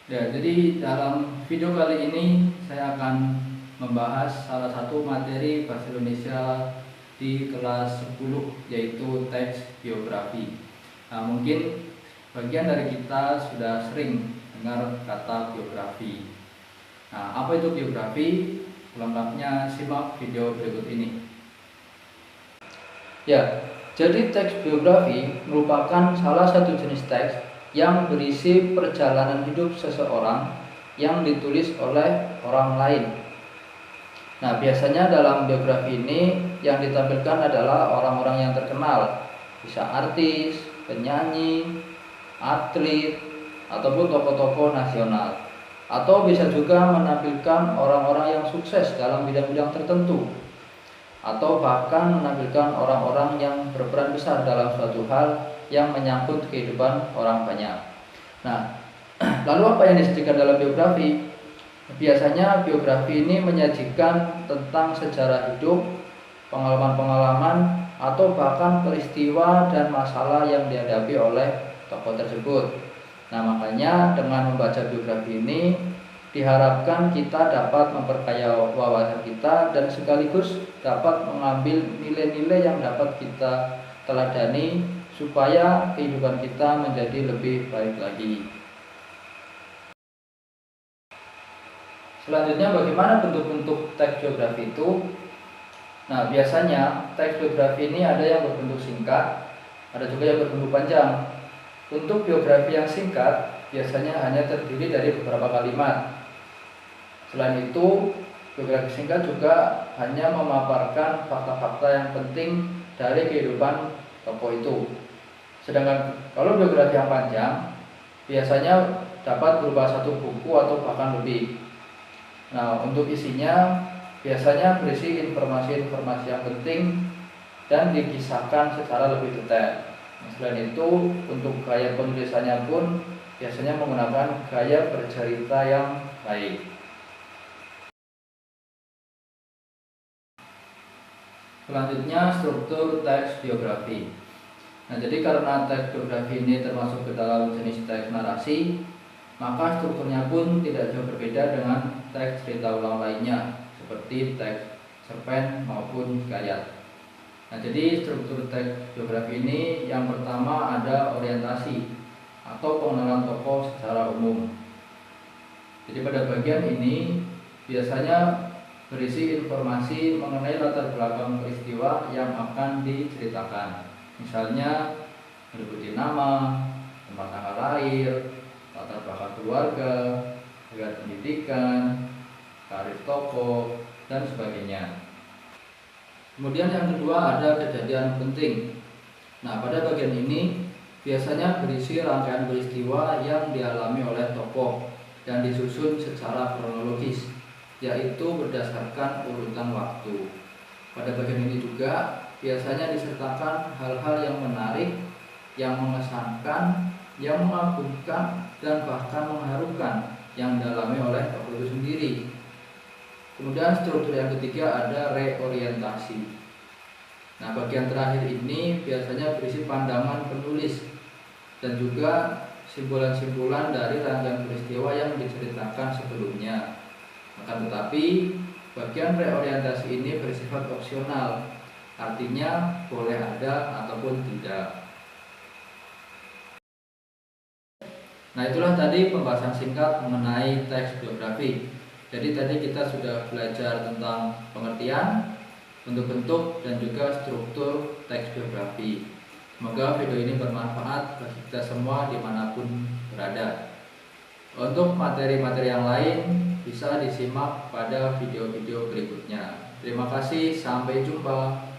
Ya, jadi dalam video kali ini saya akan membahas salah satu materi bahasa Indonesia di kelas 10, yaitu teks biografi. Nah, mungkin bagian dari kita sudah sering dengar kata biografi. Nah, apa itu biografi? Lengkapnya simak video berikut ini. Ya, jadi teks biografi merupakan salah satu jenis teks yang berisi perjalanan hidup seseorang yang ditulis oleh orang lain. Nah, biasanya dalam biografi ini yang ditampilkan adalah orang-orang yang terkenal, bisa artis, penyanyi, atlet, ataupun tokoh-tokoh nasional. Atau bisa juga menampilkan orang-orang yang sukses dalam bidang-bidang tertentu, atau bahkan menampilkan orang-orang yang berperan besar dalam suatu hal yang menyangkut kehidupan orang banyak. Nah, lalu apa yang disajikan dalam biografi? Biasanya biografi ini menyajikan tentang sejarah hidup, pengalaman-pengalaman, atau bahkan peristiwa dan masalah yang dihadapi oleh tokoh tersebut. Nah, makanya dengan membaca biografi ini diharapkan kita dapat memperkaya wawasan kita dan sekaligus dapat mengambil nilai-nilai yang dapat kita teladani supaya kehidupan kita menjadi lebih baik lagi. Selanjutnya, bagaimana bentuk-bentuk teks biografi itu? Nah, biasanya teks biografi ini ada yang berbentuk singkat, ada juga yang berbentuk panjang. Untuk biografi yang singkat biasanya hanya terdiri dari beberapa kalimat. Selain itu, biografi singkat juga hanya memaparkan fakta-fakta yang penting dari kehidupan tokoh itu. Sedangkan kalau biografi yang panjang, biasanya dapat berupa satu buku atau bahkan lebih. Nah, untuk isinya biasanya berisi informasi-informasi yang penting dan dikisahkan secara lebih detail. Selain itu, untuk gaya penulisannya pun biasanya menggunakan gaya bercerita yang baik. Selanjutnya, struktur teks biografi. Nah, jadi karena teks biografi ini termasuk ke dalam jenis teks narasi, maka strukturnya pun tidak jauh berbeda dengan teks cerita ulang lainnya, seperti teks cerpen maupun hikayat. Nah, jadi struktur teks biografi ini yang pertama ada orientasi atau pengenalan tokoh secara umum. Jadi pada bagian ini biasanya berisi informasi mengenai latar belakang peristiwa yang akan diceritakan. Misalnya meliputi nama, tempat tanggal lahir, latar belakang keluarga, riwayat pendidikan, karir tokoh, dan sebagainya. Kemudian yang kedua ada kejadian penting. Nah, pada bagian ini biasanya berisi rangkaian peristiwa yang dialami oleh tokoh dan disusun secara kronologis, yaitu berdasarkan urutan waktu. Pada bagian ini juga biasanya disertakan hal-hal yang menarik, yang mengesankan, yang mengagumkan, dan bahkan mengharukan yang dialami oleh tokoh itu sendiri. Kemudian struktur yang ketiga ada reorientasi. Nah, bagian terakhir ini biasanya berisi pandangan penulis dan juga simpulan-simpulan dari rangkaian peristiwa yang diceritakan sebelumnya. Akan tetapi, bagian reorientasi ini bersifat opsional, artinya boleh ada ataupun tidak. Nah, itulah tadi pembahasan singkat mengenai teks biografi. Jadi tadi kita sudah belajar tentang pengertian, bentuk-bentuk, dan juga struktur teks biografi. Semoga video ini bermanfaat bagi kita semua dimanapun berada. Untuk materi-materi yang lain bisa disimak pada video-video berikutnya. Terima kasih, sampai jumpa.